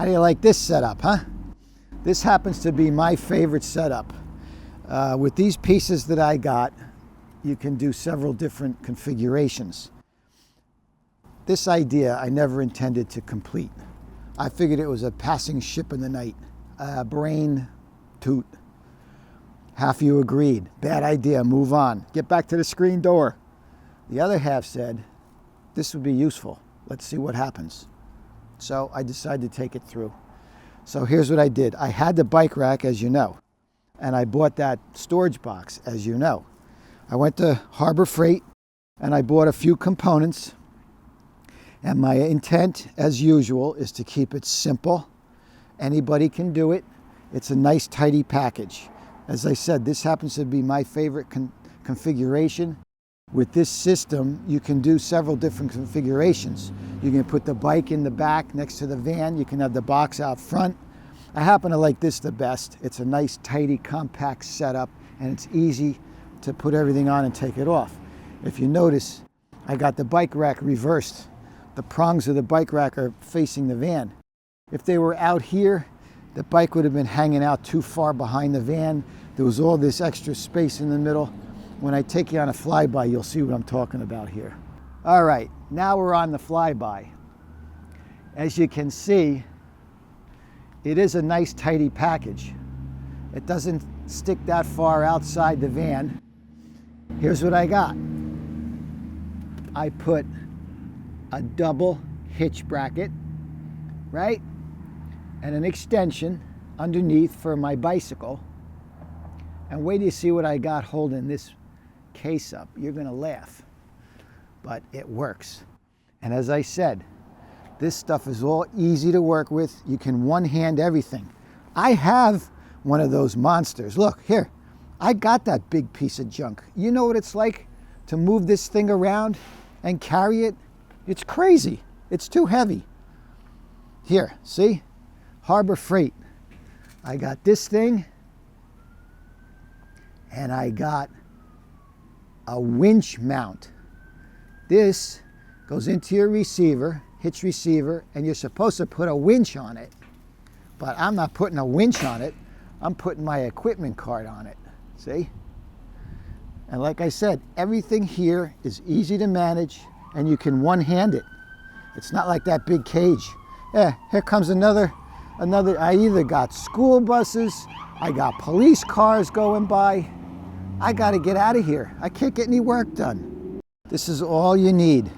How do you like this setup, huh? This happens to be my favorite setup. With these pieces that I got, you can do several different configurations. This idea I never intended to complete. I figured it was a passing ship in the night, a brain toot. Half of you agreed, bad idea, move on, get back to the screen door. The other half said, this would be useful, let's see what happens. So I decided to take it through. So here's what I did. I had the bike rack, as you know, and I bought that storage box, as you know. I went to Harbor Freight and I bought a few components. And my intent, as usual, is to keep it simple. Anybody can do it. It's a nice, tidy package. As I said, this happens to be my favorite configuration. With this system, you can do several different configurations. You can put the bike in the back next to the van. You can have the box out front. I happen to like this the best. It's a nice, tidy, compact setup, and it's easy to put everything on and take it off. If you notice, I got the bike rack reversed. The prongs of the bike rack are facing the van. If they were out here, the bike would have been hanging out too far behind the van. There was all this extra space in the middle. When I take you on a flyby, you'll see what I'm talking about here. All right, now we're on the flyby. As you can see, it is a nice, tidy package. It doesn't stick that far outside the van. Here's what I got. I put a double hitch bracket, right? And an extension underneath for my bicycle. And wait till you see what I got holding this case up. You're gonna laugh, but it works. And as I said, this stuff is all easy to work with. You can one-hand everything. I have one of those monsters. Look, here, I got that big piece of junk. You know what it's like to move this thing around and carry it? It's crazy. It's too heavy. Here, see? Harbor Freight. I got this thing, and I got a winch mount. This goes into your receiver, hitch receiver, and you're supposed to put a winch on it. But I'm not putting a winch on it. I'm putting my equipment card on it. See? And like I said, everything here is easy to manage, and you can one-hand it. It's not like that big cage. Yeah, here comes another. I either got school buses, I got police cars going by. I gotta get out of here. I can't get any work done. This is all you need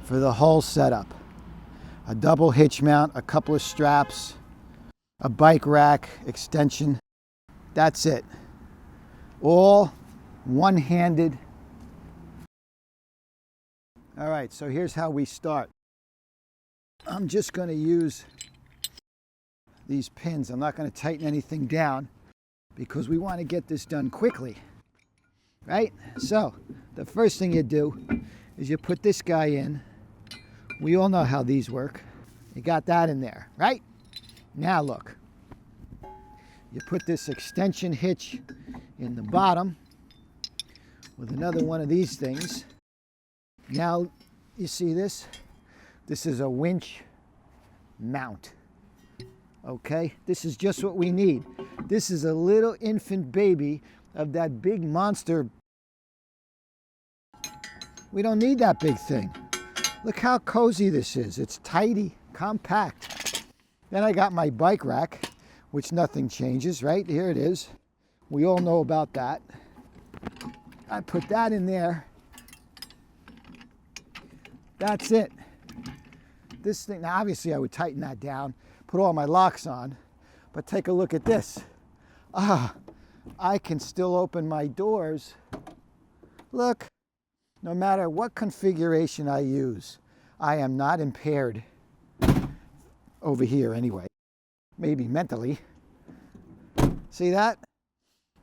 for the whole setup. A double hitch mount, a couple of straps, a bike rack extension. That's it. All one-handed. All right, so here's how we start. I'm just going to use these pins. I'm not going to tighten anything down because we want to get this done quickly, right? So the first thing you do is you put this guy in. We all know how these work. You got that in there, right? Now look, you put this extension hitch in the bottom with another one of these things. Now, you see this? This is a winch mount. Okay? This is just what we need. This is a little infant baby of that big monster. We don't need that big thing. Look how cozy this is. It's tidy, compact. Then I got my bike rack, which nothing changes, right? Here it is. We all know about that. I put that in there. That's it. This thing, now obviously I would tighten that down, put all my locks on, but take a look at this. I can still open my doors. Look, no matter what configuration I use, I am not impaired. Over here anyway, maybe mentally. See that?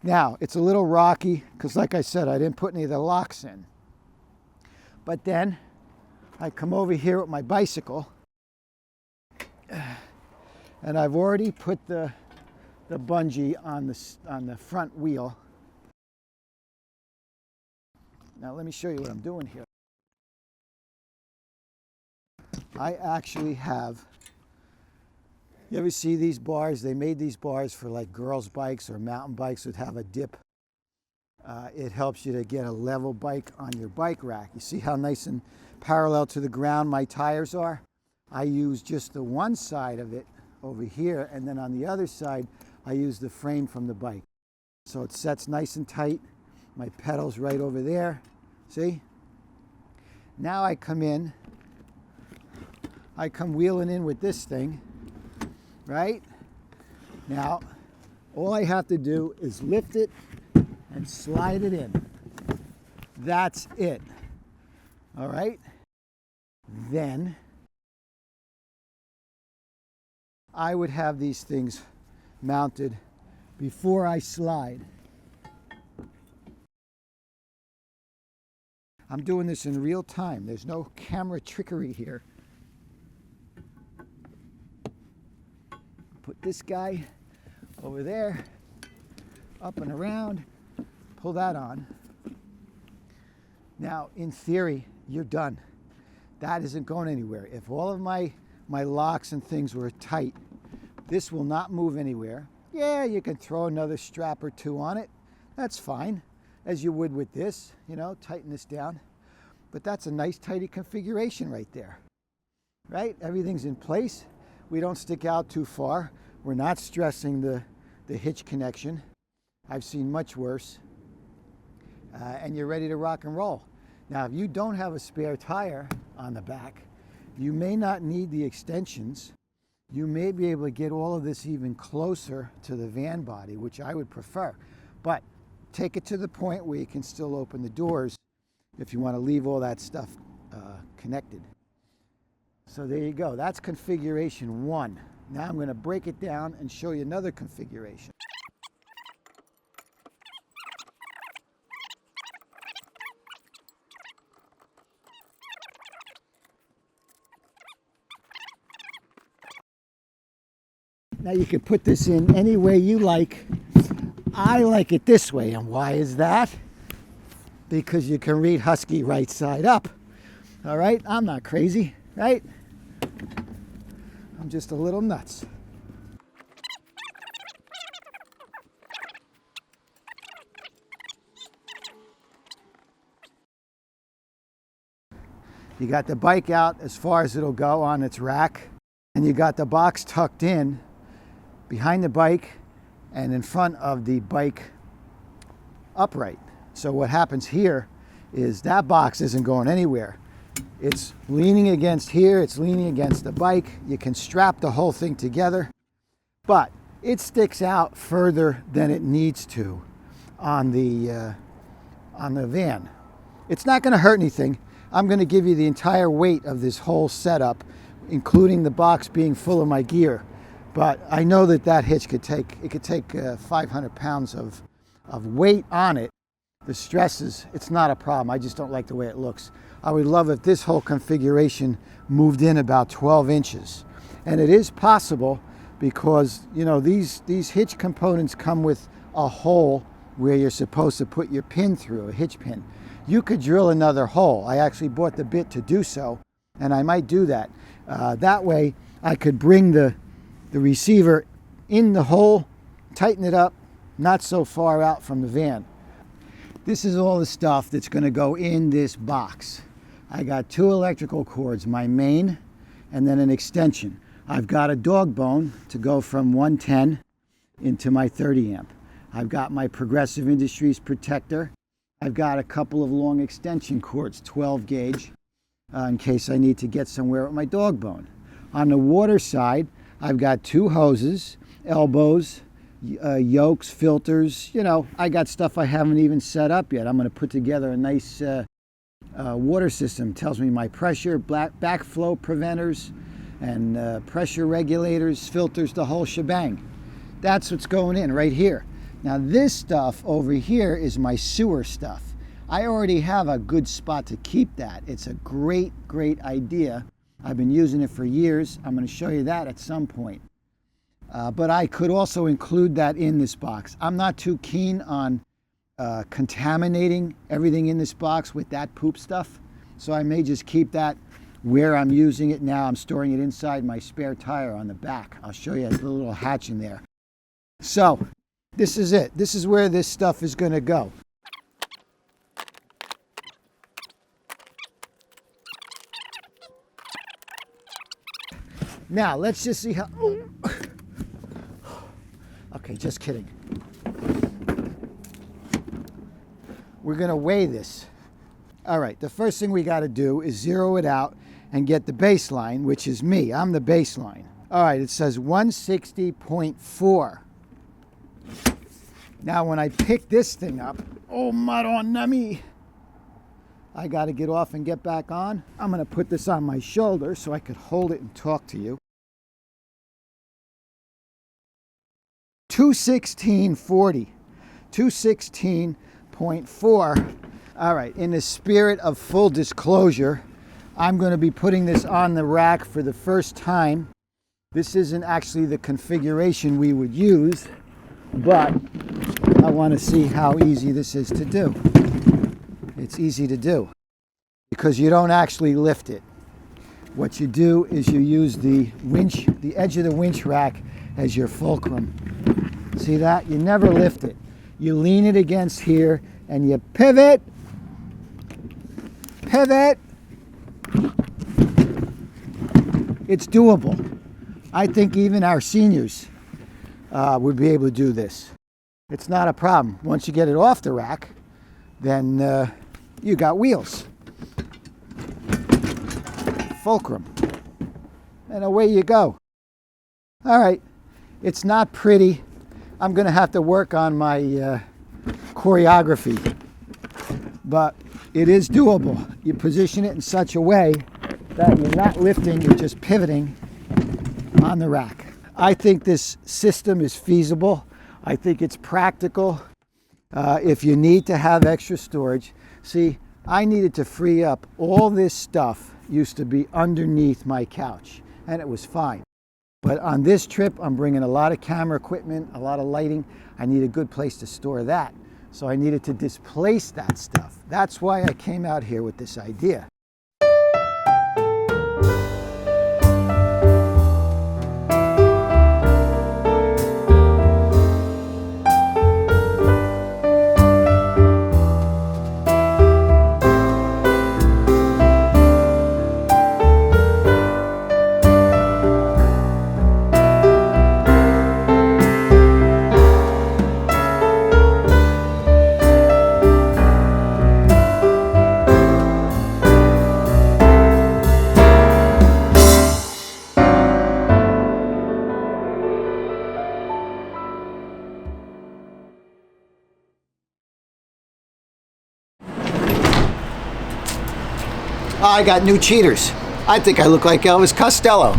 Now, it's a little rocky because like I said, I didn't put any of the locks in. But then I come over here with my bicycle and I've already put the bungee on the front wheel. Now let me show you what I'm doing here. I actually have You ever see these bars? They made these bars for like girls' bikes or mountain bikes that have a dip. It helps you to get a level bike on your bike rack. You see how nice and parallel to the ground my tires are? I use just the one side of it over here, and then on the other side, I use the frame from the bike. So it sets nice and tight. My pedal's right over there. See? Now I come wheeling in with this thing, right? Now, all I have to do is lift it and slide it in. That's it. All right? Then I would have these things mounted before I slide. I'm doing this in real time. There's no camera trickery here. Put this guy over there, up and around, pull that on. Now, in theory, you're done. That isn't going anywhere. If all of my locks and things were tight, this will not move anywhere. Yeah, you can throw another strap or two on it. That's fine, as you would with this, tighten this down. But that's a nice tidy configuration right there, right? Everything's in place. We don't stick out too far. We're not stressing the hitch connection. I've seen much worse. And you're ready to rock and roll. Now, if you don't have a spare tire on the back, you may not need the extensions. You may be able to get all of this even closer to the van body, which I would prefer. But take it to the point where you can still open the doors if you want to leave all that stuff connected. So there you go. That's configuration 1. Now I'm going to break it down and show you another configuration. Now you can put this in any way you like. I like it this way, and why is that? Because you can read Husky right side up. All right, I'm not crazy, right? I'm just a little nuts. You got the bike out as far as it'll go on its rack, and you got the box tucked in behind the bike and in front of the bike upright. So what happens here is that box isn't going anywhere. It's leaning against here, it's leaning against the bike. You can strap the whole thing together, but it sticks out further than it needs to on the van. It's not going to hurt anything. I'm going to give you the entire weight of this whole setup, including the box being full of my gear. But I know that hitch could take 500 pounds of weight on it. The stresses, it's not a problem. I just don't like the way it looks. I would love if this whole configuration moved in about 12 inches. And it is possible because, these hitch components come with a hole where you're supposed to put your pin through, a hitch pin. You could drill another hole. I actually bought the bit to do so, and I might do that. That way I could bring the receiver in the hole, tighten it up, not so far out from the van. This is all the stuff that's going to go in this box. I got 2 electrical cords, my main and then an extension. I've got a dog bone to go from 110 into my 30 amp. I've got my Progressive Industries protector. I've got a couple of long extension cords, 12 gauge, in case I need to get somewhere with my dog bone. On the water side, I've got 2 hoses, elbows, yokes, filters. I got stuff I haven't even set up yet. I'm going to put together a nice water system. It tells me my pressure, backflow preventers, and pressure regulators, filters, the whole shebang. That's what's going in right here. Now this stuff over here is my sewer stuff. I already have a good spot to keep that. It's a great idea. I've been using it for years. I'm going to show you that at some point. But I could also include that in this box. I'm not too keen on contaminating everything in this box with that poop stuff. So I may just keep that where I'm using it now. I'm storing it inside my spare tire on the back. I'll show you the little hatch in there. So this is it. This is where this stuff is going to go. Now let's just see how. Okay, just kidding. We're going to weigh this. All right, the first thing we got to do is zero it out and get the baseline, which is me. I'm the baseline. All right, it says 160.4. Now, when I pick this thing up, oh, Madonna, I got to get off and get back on. I'm going to put this on my shoulder so I could hold it and talk to you. 216.40. 216.4. All right, in the spirit of full disclosure, I'm going to be putting this on the rack for the first time. This isn't actually the configuration we would use, but I want to see how easy this is to do. It's easy to do because you don't actually lift it. What you do is you use the winch, the edge of the winch rack as your fulcrum. See that? You never lift it. You lean it against here and you pivot. Pivot. It's doable. I think even our seniors would be able to do this. It's not a problem. Once you get it off the rack, then you got wheels. Fulcrum. And away you go. All right. It's not pretty. I'm going to have to work on my choreography. But it is doable. You position it in such a way that you're not lifting, you're just pivoting on the rack. I think this system is feasible. I think it's practical. If you need to have extra storage. See, I needed to free up. All this stuff used to be underneath my couch, and it was fine. But on this trip, I'm bringing a lot of camera equipment, a lot of lighting. I need a good place to store that. So I needed to displace that stuff. That's why I came out here with this idea. I got new cheaters. I think I look like Elvis Costello.